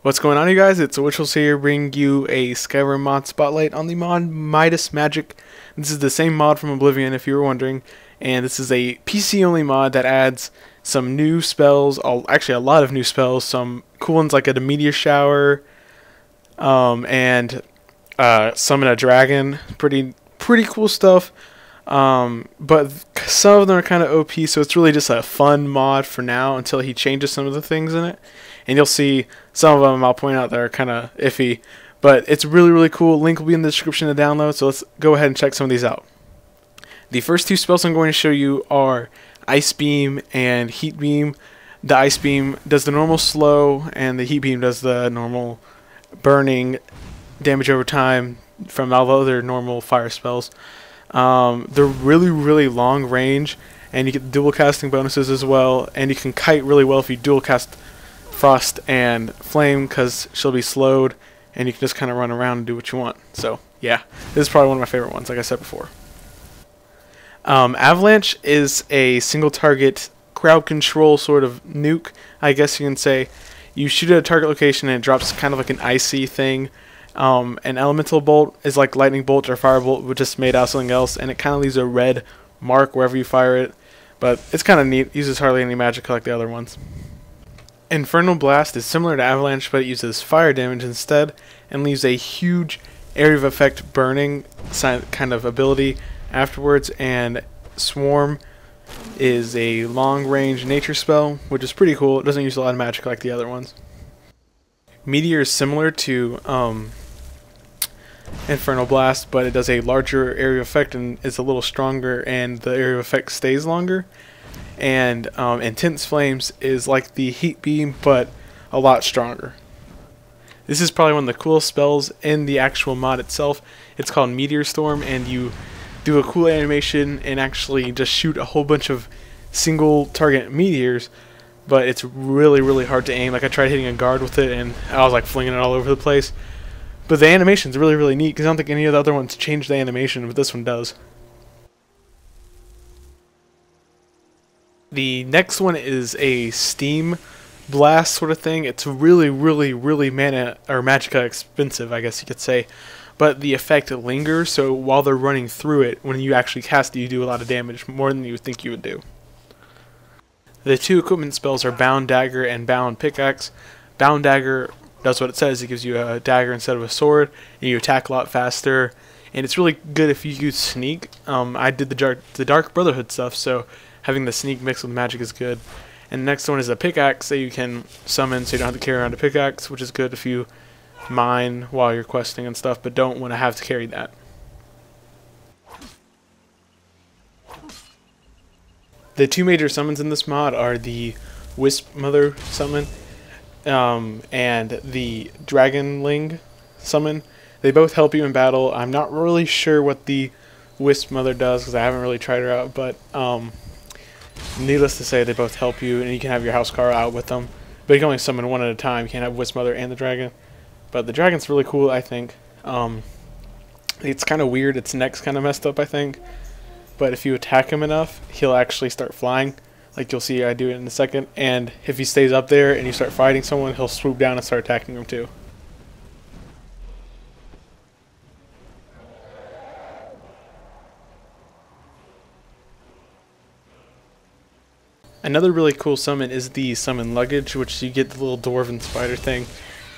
What's going on, you guys? It's Wishfuls here, bringing you a Skyrim mod spotlight on the mod Madis Magic. This is the same mod from Oblivion, if you were wondering, and this is a PC-only mod that adds some new spells, actually a lot of new spells, some cool ones like a meteor shower, and summon a dragon. Pretty cool stuff. But some of them are kind of OP, so it's really just a fun mod for now until he changes some of the things in it. And you'll see some of them I'll point out that are kind of iffy, but it's really cool. Link will be in the description to download, so let's go ahead and check some of these out. The first two spells I'm going to show you are Ice Beam and Heat Beam. The Ice Beam does the normal slow, and the Heat Beam does the normal burning damage over time from all the other normal fire spells. They're really long range, and you get dual casting bonuses as well, and you can kite really well if you dual cast Frost and Flame, because she'll be slowed and you can just kind of run around and do what you want. So yeah, this is probably one of my favorite ones, like I said before. Avalanche is a single target crowd control sort of nuke, I guess you can say. You shoot at a target location and it drops kind of like an icy thing. An elemental bolt is like lightning bolt or firebolt, but just made out of something else, and it kind of leaves a red mark wherever you fire it. But it's kind of neat. It uses hardly any magic like the other ones. Infernal Blast is similar to Avalanche, but it uses fire damage instead and leaves a huge area of effect burning kind of ability afterwards. And Swarm is a long range nature spell, which is pretty cool. It doesn't use a lot of magic like the other ones. Meteor is similar to Infernal Blast, but it does a larger area of effect and is a little stronger, and the area of effect stays longer. And Intense Flames is like the Heat Beam, but a lot stronger. This is probably one of the coolest spells in the actual mod itself. It's called Meteor Storm, and you do a cool animation and actually just shoot a whole bunch of single target meteors, but it's really hard to aim. Like, I tried hitting a guard with it and I was like flinging it all over the place. But the animation's really neat, because I don't think any of the other ones change the animation, but this one does. The next one is a Steam Blast sort of thing. It's really mana or magicka expensive, I guess you could say. But the effect lingers, so while they're running through it, when you actually cast it, you do a lot of damage, more than you would think you would do. The two equipment spells are Bound Dagger and Bound Pickaxe. Bound Dagger does what it says. It gives you a dagger instead of a sword, and you attack a lot faster. And it's really good if you use Sneak. I did the Dark Brotherhood stuff, so having the Sneak mixed with magic is good. And the next one is a Pickaxe that you can summon, so you don't have to carry around a pickaxe, which is good if you mine while you're questing and stuff, but don't want to have to carry that. The two major summons in this mod are the Wisp Mother summon and the Dragonling summon. They both help you in battle. I'm not really sure what the Wisp Mother does, because I haven't really tried her out, but needless to say, they both help you, and you can have your Housecarl out with them. But you can only summon one at a time. You can't have Wisp Mother and the dragon. But the dragon's really cool, I think. It's kind of weird. Its neck's kind of messed up, I think. But if you attack him enough, he'll actually start flying. Like you'll see I do it in a second. And if he stays up there and you start fighting someone, he'll swoop down and start attacking them too. Another really cool summon is the Summon Luggage, which you get the little dwarven spider thing,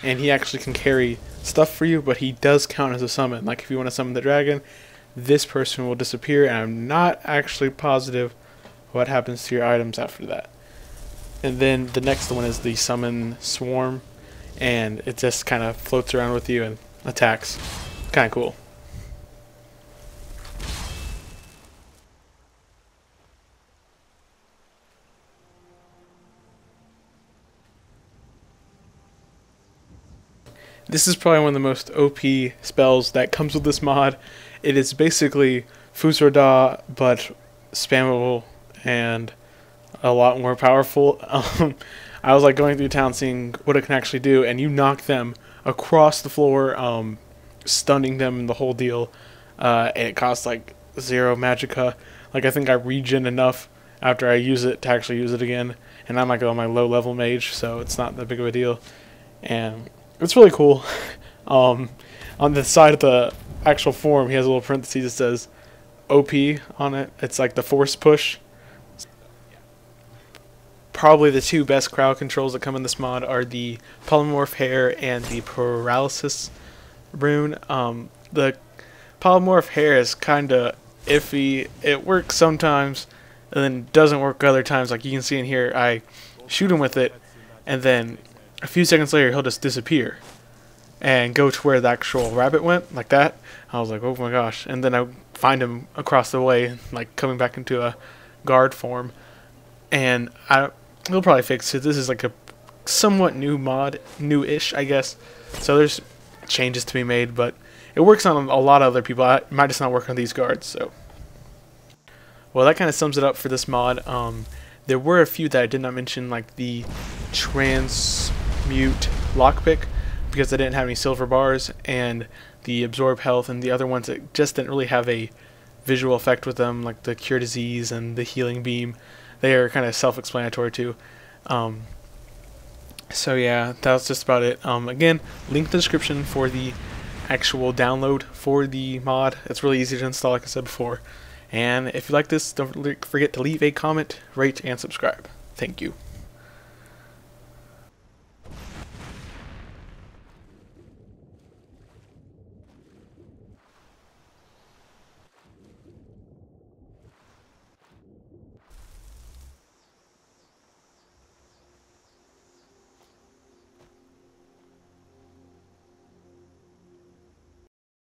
and he actually can carry stuff for you, but he does count as a summon. Like if you want to summon the dragon, this person will disappear, and I'm not actually positive what happens to your items after that. And then the next one is the Summon Swarm, and it just kind of floats around with you and attacks. Kind of cool. This is probably one of the most OP spells that comes with this mod. It is basically Fusroda, but spammable and a lot more powerful. I was like going through town seeing what it can actually do, and you knock them across the floor, stunning them and the whole deal. And it costs like 0 magicka. Like, I think I regen enough after I use it to actually use it again, and I'm like on my low level mage, so it's not that big of a deal. And It's really cool. On the side of the actual form, he has a little parenthesis that says OP on it. It's like the force push. Probably the two best crowd controls that come in this mod are the polymorph hair and the paralysis rune. The polymorph hair is kind of iffy. It works sometimes and then doesn't work other times. Like you can see in here, I shoot him with it and then a few seconds later he'll just disappear and go to where the actual rabbit went, like that. I was like, oh my gosh. And then I find him across the way, like coming back into a guard form. And he'll probably fix it. This is like a somewhat new mod, new-ish, I guess. So there's changes to be made, but it works on a lot of other people. I might just not work on these guards, so. Well, that kind of sums it up for this mod. There were a few that I did not mention, like the transmute lockpick, because I didn't have any silver bars, and the absorb health, and the other ones that just didn't really have a visual effect with them, like the cure disease and the healing beam. They are kind of self-explanatory too. So yeah, that was just about it. Again, link in the description for the actual download for the mod. It's really easy to install, like I said before. And if you like this, don't forget to leave a comment, rate, and subscribe. Thank you.